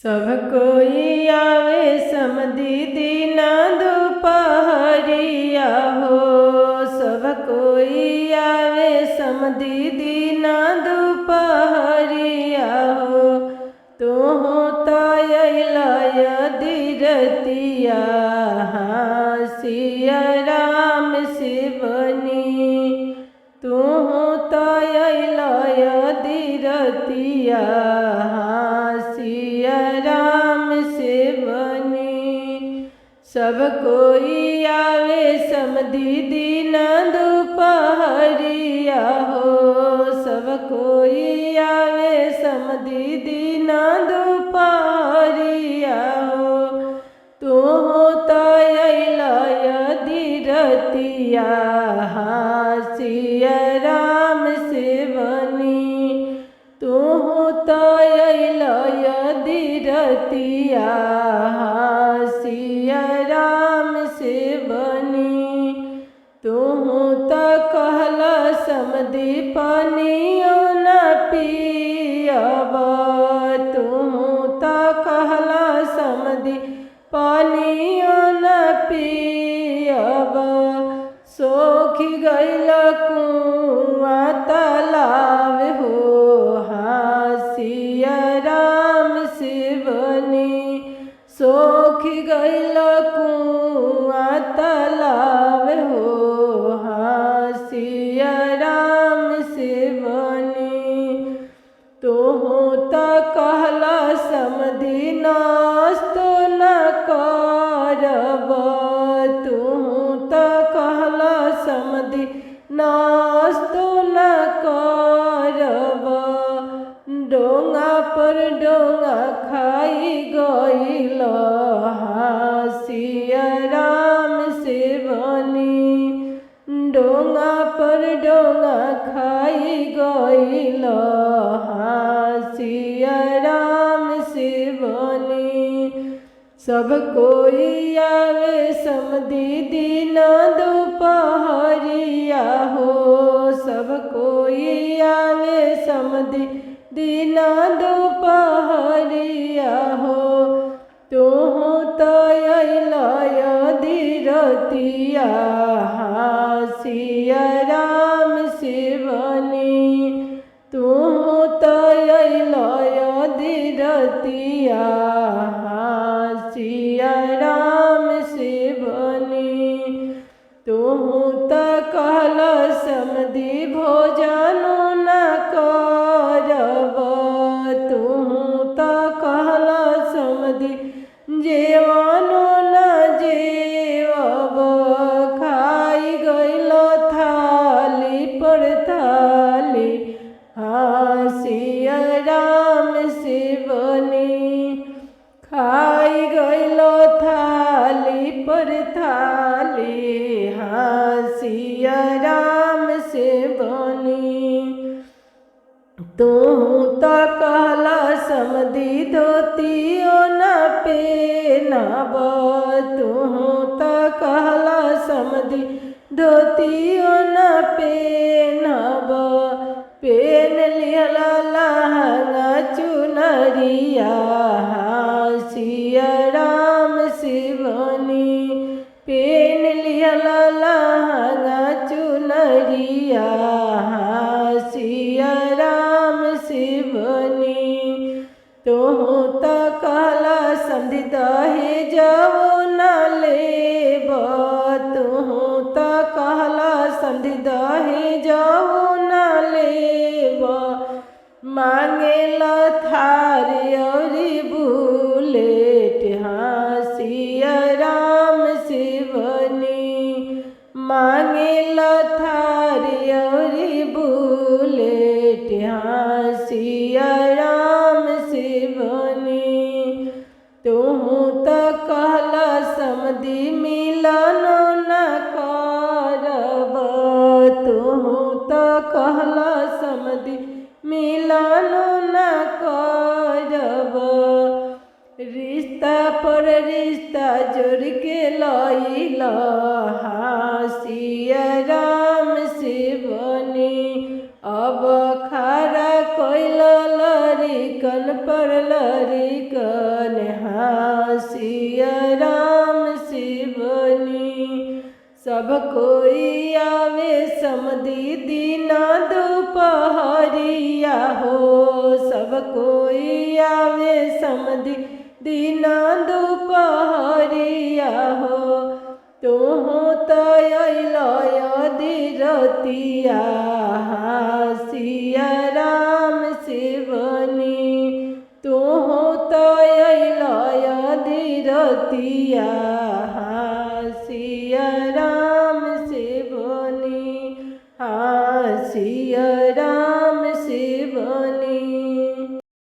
सब कोई आवे समधी दीना दोपहरिया हो। सब कोई आवे समधी दीना दोपहरिया हो। तुहु तो अइलय दिरतिया सिया राम शिवनी। तुहु तो अइलय दिरतिया सिया राम शिवनी। सब कोई आवे समधी दीना दोपहरिया हो। सब कोई आवे समधी दीना दोपहरिया हो। तुहु तो अइलय दिरतिया सिया राम शिवनी। तुहु तो अइलय दिरतिया सिया राम शिवनी। तुहु तो कहल समधी पानियो न पियब। तुहु तो कहल समधी पानियो न पियब। सोखी गइल कुआँ तालाब हो सिया राम शिवनी। सोखी गइल कुआँ तालाब हो सिया राम शिवनी। तुहु तो कहल समधी नास्तो न करब। तुहु तो कहल समधी नास्तो न करब। डोंगा पर डोंगा खाई गइल सिया राम शिवनी। डोंगा पर डोंगा खाई गइल सिया राम शिवनी। सब कोई आवे समधी दीना दोपहरिया हो। सब कोई आवे समधी दीना दोपहरिया हो। तुहु तो अइलय दिरतिया सिया राम शिवनी। तुहु तो अइलय दिरतिया सिया राम शिवनी। तुहु तो कहल समधी भोजनो न करब। तुहु तो कहल समधी जेवनो न जेवब। खाई गइल थाली पर थाली सिया राम शिवनी। खाई गइल थाली पर थाली सिया राम शिवनी। तुहु तो कहल समधी धोतियो न पेनब। तुहु तो कहल समधी धोतियो न पेनब। पेन लिहल लहंगा चुनरिया सिया राम शिवनी। पेन लिहल लहंगा चुनरिया सिया राम शिवनी। तुहु तो कहल समधी दहेजवो न लेब। तुहु तो कहल समधी दहेजवो न लेब। मांगेल थार औरी बुलेट सिया राम शिवनी। मांगेल थार औरी बुलेट सिया राम शिवनी। तुहु तो कहल समधी मिलनो न करब। तुहु तो कहल समधी मिलनो न करब। रिश्ता पर रिश्ता जोड़ के लइल सिया राम शिवनी। अब खरा कोइल लरिकन पर लरिकन सब कोई आवे समधी दीना दोपहरिया हो, सब कोई आवे समधी दीना दोपहरिया हो। तुहु तो अइलय रतिया सिया राम शिवनी, तुहु तो अइलय रतिया सिया राम